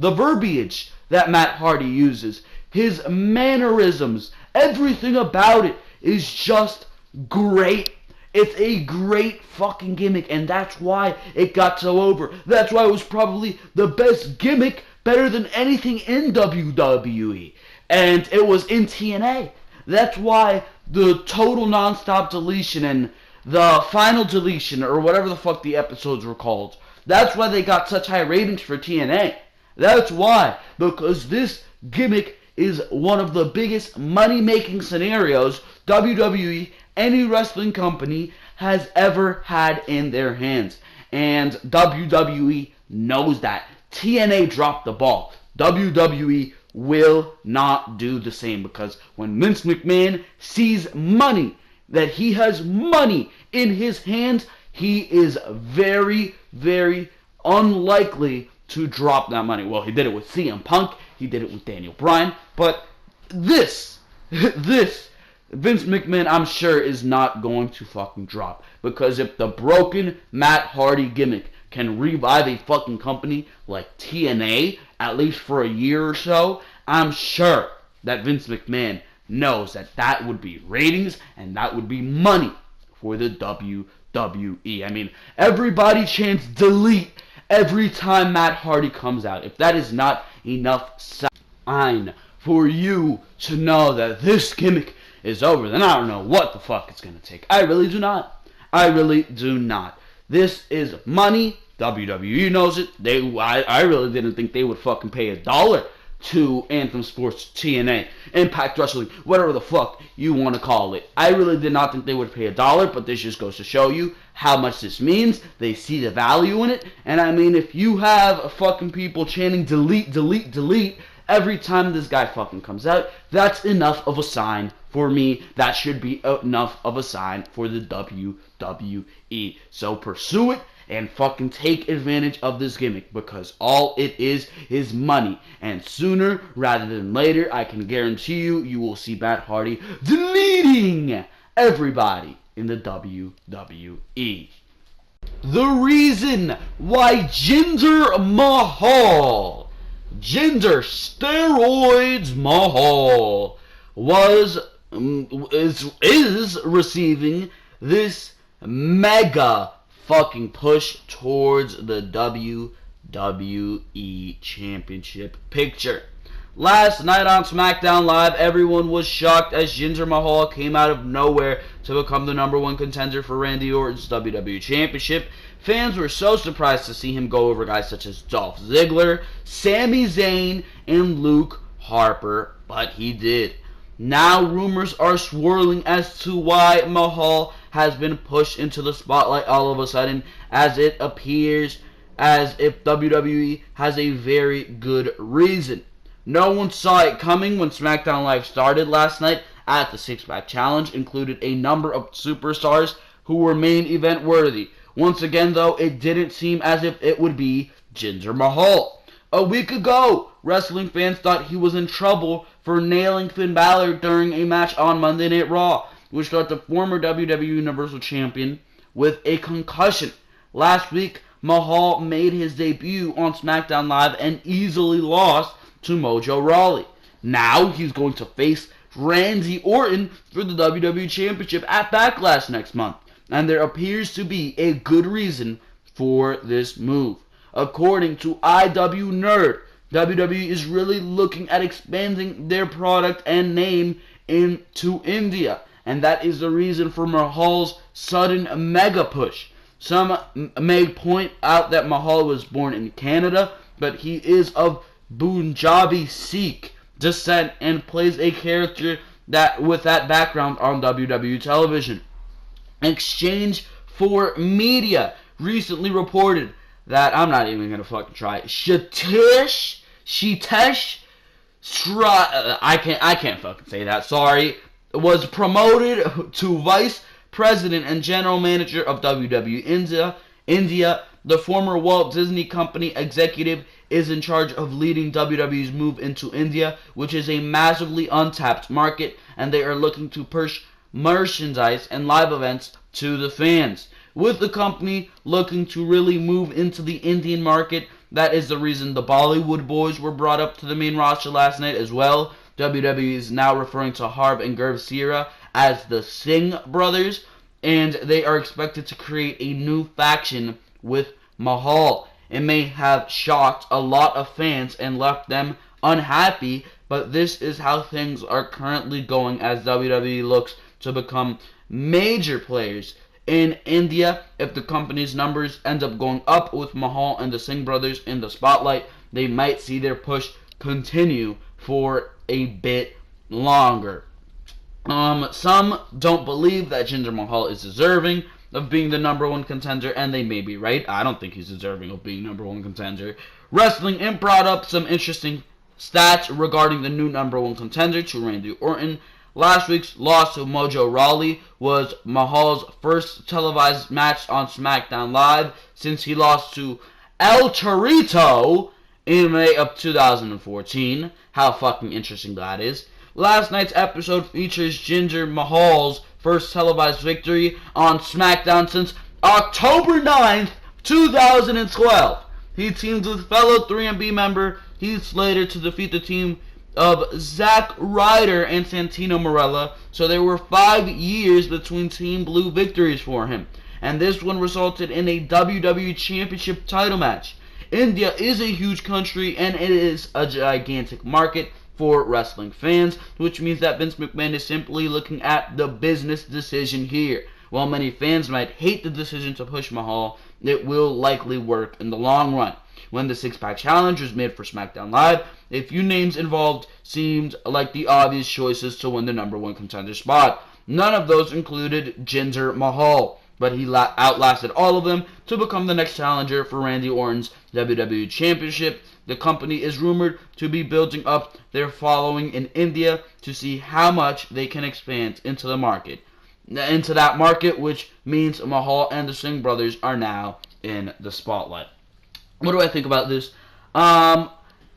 verbiage that Matt Hardy uses, his mannerisms, everything about it is just great. It's a great fucking gimmick, and that's why it got so over. That's why it was probably the best gimmick, better than anything in WWE. And it was in TNA. That's why the total non-stop deletion and the final deletion, or whatever the fuck the episodes were called, that's why they got such high ratings for TNA. That's why. Because this gimmick is one of the biggest money-making scenarios WWE, any wrestling company, has ever had in their hands. And WWE knows that. TNA dropped the ball. WWE will not do the same, because when Vince McMahon sees money, that he has money in his hands, he is very, very unlikely to drop that money. Well, he did it with CM Punk, he did it with Daniel Bryan, but this Vince McMahon, I'm sure, is not going to fucking drop. Because if the broken Matt Hardy gimmick can revive a fucking company like TNA, at least for a year or so, I'm sure that Vince McMahon knows that that would be ratings and that would be money for the WWE. I mean, everybody chants delete every time Matt Hardy comes out. If that is not enough sign for you to know that this gimmick is over, then I don't know what the fuck it's going to take. I really do not. I really do not. This is money. WWE knows it. I really didn't think they would fucking pay $1 to Anthem Sports, TNA, Impact Wrestling, whatever the fuck you want to call it. I really did not think they would pay $1, but this just goes to show you how much this means. They see the value in it. And I mean, if you have fucking people chanting delete, delete, delete every time this guy fucking comes out, that's enough of a sign for me. That should be enough of a sign for the WWE. So pursue it and fucking take advantage of this gimmick, because all it is money. And sooner rather than later, I can guarantee you, you will see Matt Hardy deleting everybody in the WWE. The reason why Jinder Mahal, Jinder Steroids Mahal, is receiving this mega fucking push towards the WWE Championship picture. Last night on Smackdown Live, everyone was shocked as Jinder Mahal came out of nowhere to become the #1 contender for Randy Orton's WWE Championship. Fans were so surprised to see him go over guys such as Dolph Ziggler, Sami Zayn, and Luke Harper, but he did. Now rumors are swirling as to why Mahal has been pushed into the spotlight all of a sudden, as it appears as if WWE has a very good reason. No one saw it coming when SmackDown Live started last night, at the Six-Pack Challenge included a number of superstars who were main event worthy. Once again, though, it didn't seem as if it would be Jinder Mahal. A week ago, wrestling fans thought he was in trouble for nailing Finn Balor during a match on Monday Night Raw, which left the former WWE Universal Champion with a concussion. Last week, Mahal made his debut on SmackDown Live and easily lost to Mojo Rawley. Now he's going to face Randy Orton for the WWE Championship at Backlash next month, and there appears to be a good reason for this move. According to IW Nerd, WWE is really looking at expanding their product and name into India, and that is the reason for Mahal's sudden mega push. Some may point out that Mahal was born in Canada, but he is of Punjabi Sikh descent and plays a character that with that background on WWE television. Exchange for Media recently reported that, I'm not even gonna fucking try it, Shitesh, I can't fucking say that, sorry, was promoted to Vice President and General Manager of WWE India. The former Walt Disney Company executive is in charge of leading WWE's move into India, which is a massively untapped market, and they are looking to push merchandise and live events to the fans. With the company looking to really move into the Indian market, that is the reason the Bollywood boys were brought up to the main roster last night as well. WWE is now referring to Harb and Gurv Sira as the Singh brothers, and they are expected to create a new faction with Mahal. It may have shocked a lot of fans and left them unhappy, but this is how things are currently going as WWE looks to become major players in India. If the company's numbers end up going up with Mahal and the Singh brothers in the spotlight, they might see their push continue for a bit longer. Some don't believe that Jinder Mahal is deserving of being the number one contender, and they may be right. I don't think he's deserving of being number one contender. Wrestling Imp brought up some interesting stats regarding the new number one contender to Randy Orton. Last week's loss to Mojo Rawley was Mahal's first televised match on Smackdown Live since he lost to El Torito in May of 2014. How fucking interesting that is. Last night's episode features Jinder Mahal's first televised victory on SmackDown since October 9th, 2012. He teamed with fellow 3MB member Heath Slater to defeat the team of Zack Ryder and Santino Marella, so there were 5 years between Team Blue victories for him, and this one resulted in a WWE Championship title match. India is a huge country, and it is a gigantic market for wrestling fans, which means that Vince McMahon is simply looking at the business decision here. While many fans might hate the decision to push Mahal, it will likely work in the long run. When the six-pack challenge was made for SmackDown Live, a few names involved seemed like the obvious choices to win the number one contender spot. None of those included Jinder Mahal, but he outlasted all of them to become the next challenger for Randy Orton's WWE Championship. The company is rumored to be building up their following in India to see how much they can expand into that market, which means Mahal and the Singh brothers are now in the spotlight. What do I think about this? I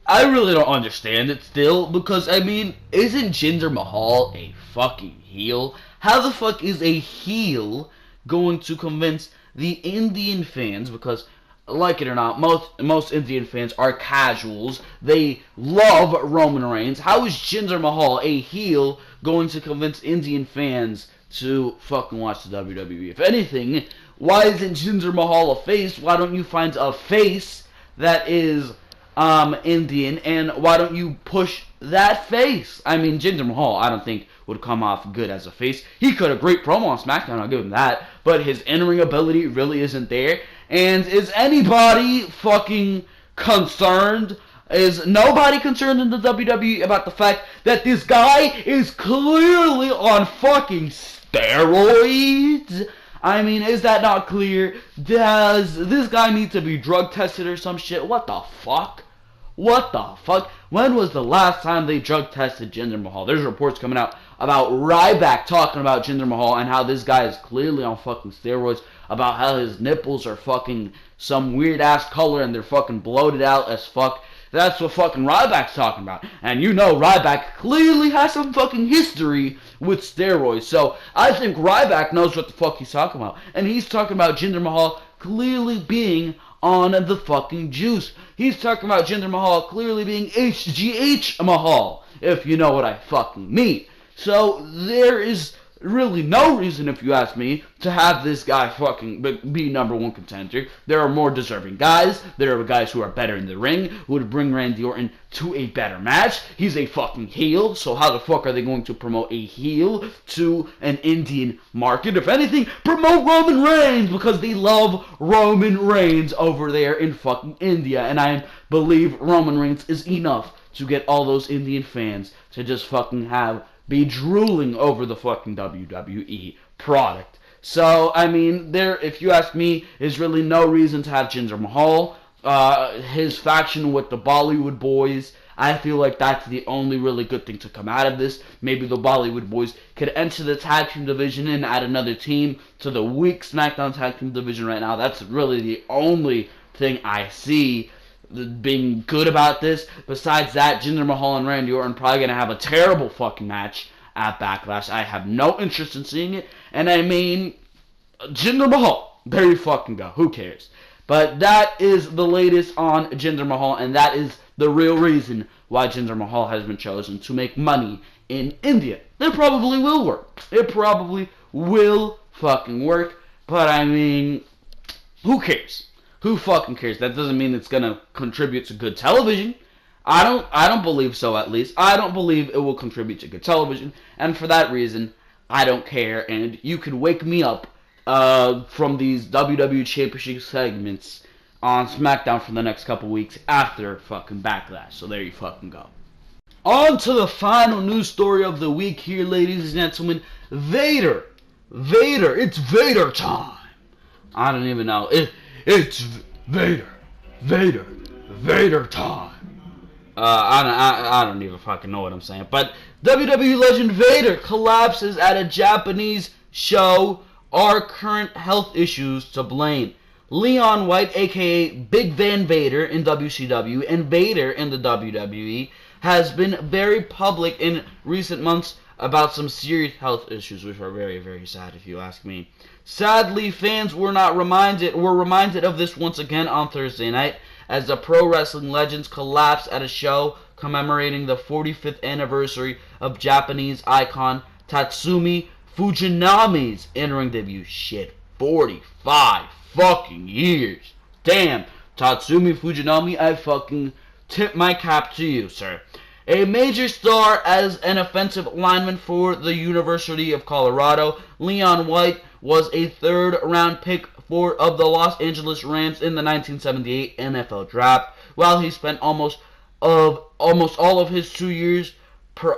really don't understand it still, because, I mean, isn't Jinder Mahal a fucking heel? How the fuck is a heel going to convince the Indian fans, because, like it or not, most Indian fans are casuals. They love Roman Reigns. How is Jinder Mahal, a heel, going to convince Indian fans to fucking watch the WWE? If anything, why isn't Jinder Mahal a face? Why don't you find a face that is Indian, and why don't you push that face? I mean, Jinder Mahal, I don't think would come off good as a face. He could have great promo on SmackDown, I'll give him that, but his in-ring ability really isn't there. And is anybody fucking concerned? Is nobody concerned in the WWE about the fact that this guy is clearly on fucking steroids? I mean, is that not clear? Does this guy need to be drug tested or some shit? What the fuck? What the fuck? When was the last time they drug tested Jinder Mahal? There's reports coming out about Ryback talking about Jinder Mahal and how this guy is clearly on fucking steroids, about how his nipples are fucking some weird ass color and they're fucking bloated out as fuck. That's what fucking Ryback's talking about. And you know Ryback clearly has some fucking history with steroids. So I think Ryback knows what the fuck he's talking about. And he's talking about Jinder Mahal clearly being on the fucking juice. He's talking about Jinder Mahal clearly being HGH Mahal, if you know what I fucking mean. So there is really no reason, if you ask me, to have this guy fucking be number one contender. There are more deserving guys. There are guys who are better in the ring, who would bring Randy Orton to a better match. He's a fucking heel, so how the fuck are they going to promote a heel to an Indian market? If anything, promote Roman Reigns, because they love Roman Reigns over there in fucking India, and I believe Roman Reigns is enough to get all those Indian fans to just fucking be drooling over the fucking WWE product. So, I mean, there, if you ask me, is really no reason to have Jinder Mahal. His faction with the Bollywood boys, I feel like that's the only really good thing to come out of this. Maybe the Bollywood boys could enter the tag team division and add another team to the weak SmackDown tag team division right now. That's really the only thing I see being good about this. Besides that, Jinder Mahal and Randy Orton probably going to have a terrible fucking match at Backlash. I have no interest in seeing it. And I mean, Jinder Mahal, there you fucking go. Who cares? But that is the latest on Jinder Mahal, and that is the real reason why Jinder Mahal has been chosen to make money in India. It probably will work. It probably will fucking work. But I mean, who cares? Who fucking cares? That doesn't mean it's gonna contribute to good television. I don't believe so, at least. I don't believe it will contribute to good television, and for that reason, I don't care, and you can wake me up from these WWE Championship segments on SmackDown for the next couple weeks after fucking Backlash. So there you fucking go. On to the final news story of the week here, ladies and gentlemen. Vader. It's Vader time. I don't even know. It's Vader time. I don't even fucking know what I'm saying. But WWE legend Vader collapses at a Japanese show. Are current health issues to blame? Leon White, aka Big Van Vader in WCW and Vader in the WWE, has been very public in recent months about some serious health issues, which are very, very sad if you ask me. Sadly, fans were reminded of this once again on Thursday night as the pro wrestling legends collapsed at a show commemorating the 45th anniversary of Japanese icon Tatsumi Fujinami's in-ring debut. Shit, 45 fucking years. Damn, Tatsumi Fujinami, I fucking tip my cap to you, sir. A major star as an offensive lineman for the University of Colorado, Leon White was a third-round pick of the Los Angeles Rams in the 1978 NFL Draft. While he spent almost all of his 2 year pro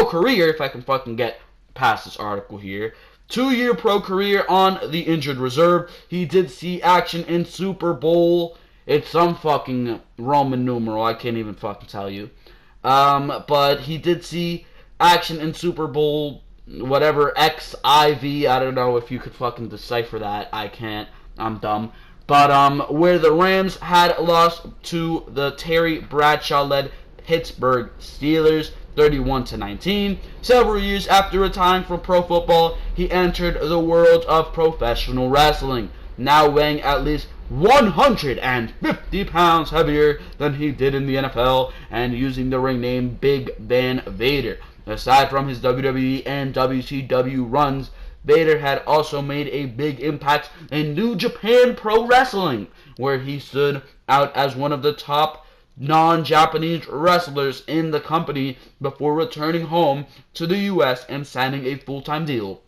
career, if I can fucking get past this article here, 2-year pro career on the injured reserve, he did see action in Super Bowl. It's some fucking Roman numeral, I can't even fucking tell you. But he did see action in Super Bowl, whatever, XIV, I don't know if you could fucking decipher that, I can't, I'm dumb. But, where the Rams had lost to the Terry Bradshaw-led Pittsburgh Steelers, 31-19. Several years after retiring from pro football, he entered the world of professional wrestling, now weighing at least 150 pounds heavier than he did in the NFL and using the ring name Big Van Vader. Aside from his WWE and WCW runs, Vader had also made a big impact in New Japan Pro Wrestling, where he stood out as one of the top non-Japanese wrestlers in the company before returning home to the US and signing a full-time deal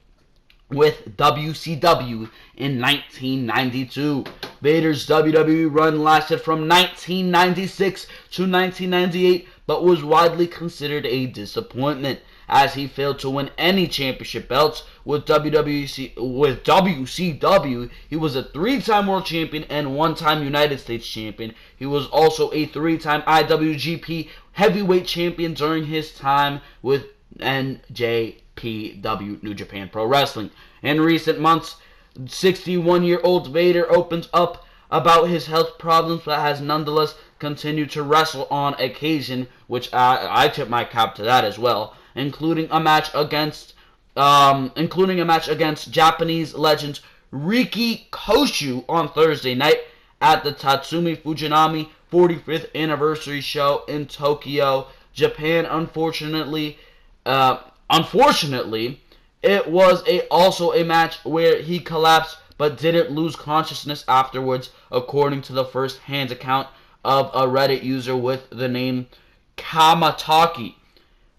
with WCW in 1992. Vader's WWE run lasted from 1996 to 1998, but was widely considered a disappointment, as he failed to win any championship belts with WCW. He was a 3-time world champion and 1-time United States champion. He was also a 3-time IWGP heavyweight champion during his time with NJPW, New Japan Pro Wrestling. In recent months, 61-year-old Vader opens up about his health problems, but has nonetheless continued to wrestle on occasion, which I tip my cap to that as well, including a match against Japanese legend Riki Koshu on Thursday night at the Tatsumi Fujinami 45th anniversary show in Tokyo, Japan. Unfortunately, It was also a match where he collapsed but didn't lose consciousness afterwards, according to the first-hand account of a Reddit user with the name Kamataki.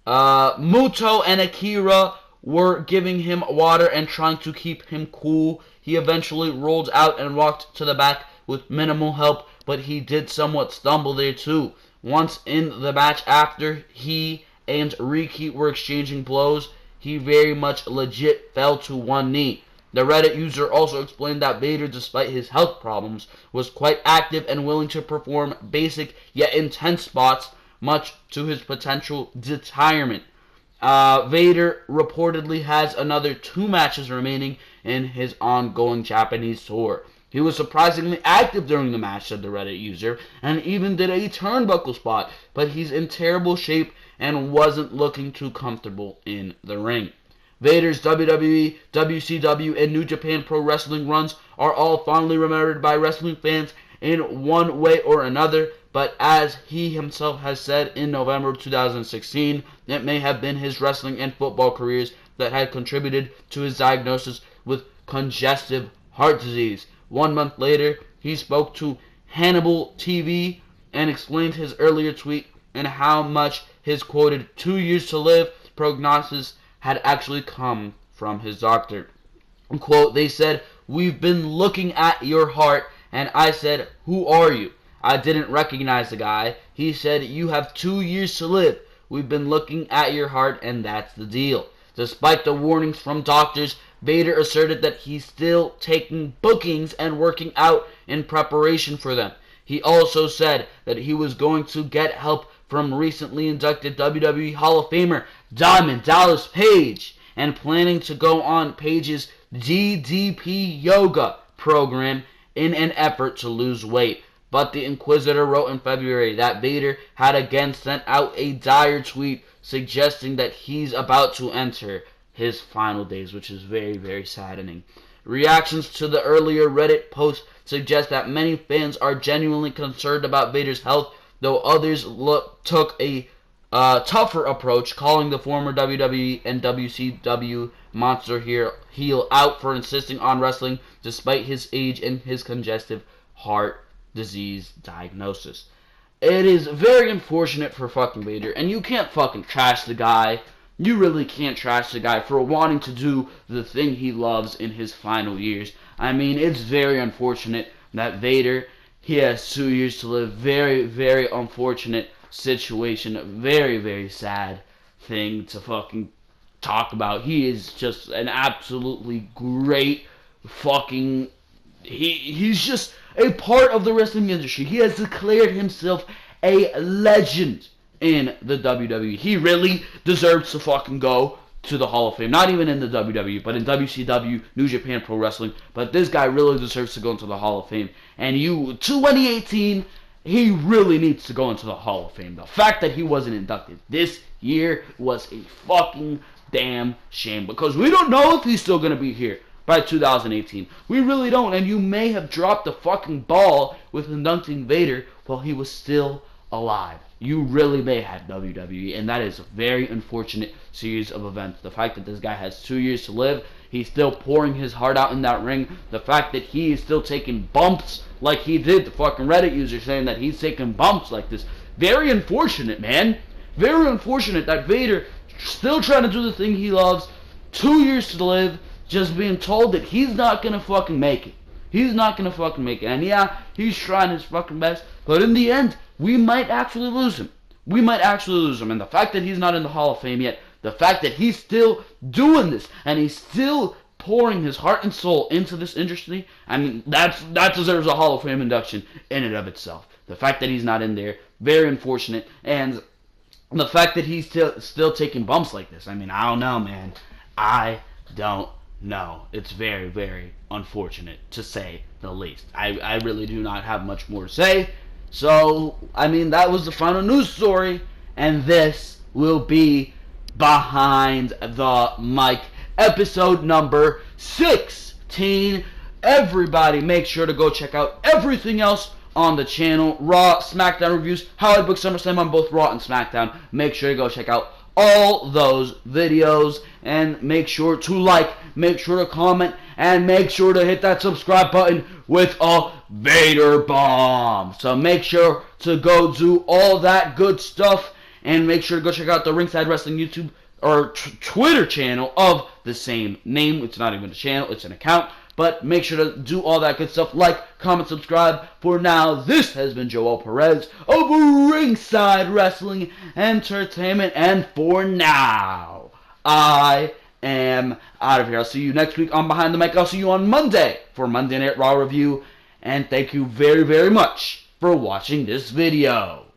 Muto and Akira were giving him water and trying to keep him cool. He eventually rolled out and walked to the back with minimal help, but he did somewhat stumble there too. Once in the match, after he and Riki were exchanging blows, he very much legit fell to one knee. The Reddit user also explained that Vader, despite his health problems, was quite active and willing to perform basic yet intense spots, much to his potential retirement. Vader reportedly has another 2 matches remaining in his ongoing Japanese tour. He was surprisingly active during the match, said the Reddit user, and even did a turnbuckle spot, but he's in terrible shape and wasn't looking too comfortable in the ring. Vader's WWE, WCW, and New Japan Pro Wrestling runs are all fondly remembered by wrestling fans in one way or another, but as he himself has said in November 2016, it may have been his wrestling and football careers that had contributed to his diagnosis with congestive heart disease. 1 month later, he spoke to Hannibal TV and explained his earlier tweet and how much his quoted 2 years to live prognosis had actually come from his doctor. Quote, they said, "We've been looking at your heart," and I said, "Who are you?" I didn't recognize the guy. He said, "You have 2 years to live. We've been looking at your heart, and that's the deal." Despite the warnings from doctors, Vader asserted that he's still taking bookings and working out in preparation for them. He also said that he was going to get help from recently inducted WWE Hall of Famer Diamond Dallas Page and planning to go on Page's DDP Yoga program in an effort to lose weight. But the Inquisitor wrote in February that Vader had again sent out a dire tweet suggesting that he's about to enter his final days, which is very, very saddening. Reactions to the earlier Reddit post suggest that many fans are genuinely concerned about Vader's health, though others took a tougher approach, calling the former WWE and WCW monster heel out for insisting on wrestling despite his age and his congestive heart disease diagnosis. It is very unfortunate for fucking Vader, and you can't fucking trash the guy. You really can't trash the guy for wanting to do the thing he loves in his final years. I mean, it's very unfortunate that Vader, he has 2 years to live. Very, very unfortunate situation. Very, very sad thing to fucking talk about. He is just an absolutely great fucking... He's just a part of the wrestling industry. He has declared himself a legend in the WWE. He really deserves to fucking go to the Hall of Fame. Not even in the WWE, but in WCW, New Japan Pro Wrestling. But this guy really deserves to go into the Hall of Fame. And 2018, he really needs to go into the Hall of Fame. The fact that he wasn't inducted this year was a fucking damn shame. Because we don't know if he's still going to be here by 2018. We really don't. And you may have dropped the fucking ball with inducting Vader while he was still alive. You really may have, WWE, and that is a very unfortunate series of events. The fact that this guy has 2 years to live, he's still pouring his heart out in that ring. The fact that he is still taking bumps like he did. The fucking Reddit user saying that he's taking bumps like this. Very unfortunate, man. Very unfortunate that Vader still trying to do the thing he loves. 2 years to live, just being told that he's not gonna fucking make it. He's not gonna fucking make it. And yeah, he's trying his fucking best, but in the end, we might actually lose him. We might actually lose him. And the fact that he's not in the Hall of Fame yet, the fact that he's still doing this, and he's still pouring his heart and soul into this industry, I mean, that deserves a Hall of Fame induction in and of itself. The fact that he's not in there, very unfortunate. And the fact that he's still taking bumps like this, I mean, I don't know, man. I don't know. It's very, very unfortunate, to say the least. I really do not have much more to say. So, I mean, that was the final news story, and this will be Behind the Mic, episode number 16. Everybody, make sure to go check out everything else on the channel. Raw, Smackdown reviews, how I book SummerSlam on both Raw and Smackdown. Make sure to go check out all those videos, and make sure to like, make sure to comment, and make sure to hit that subscribe button with a Vader bomb. So make sure to go do all that good stuff, and make sure to go check out the Ringside Wrestling YouTube or Twitter channel of the same name. It's not even a channel, it's an account. But make sure to do all that good stuff. Like, comment, subscribe. For now, this has been Joel Perez of Ringside Wrestling Entertainment. And for now, I am out of here. I'll see you next week on Behind the Mic. I'll see you on Monday for Monday Night Raw Review. And thank you very, very much for watching this video.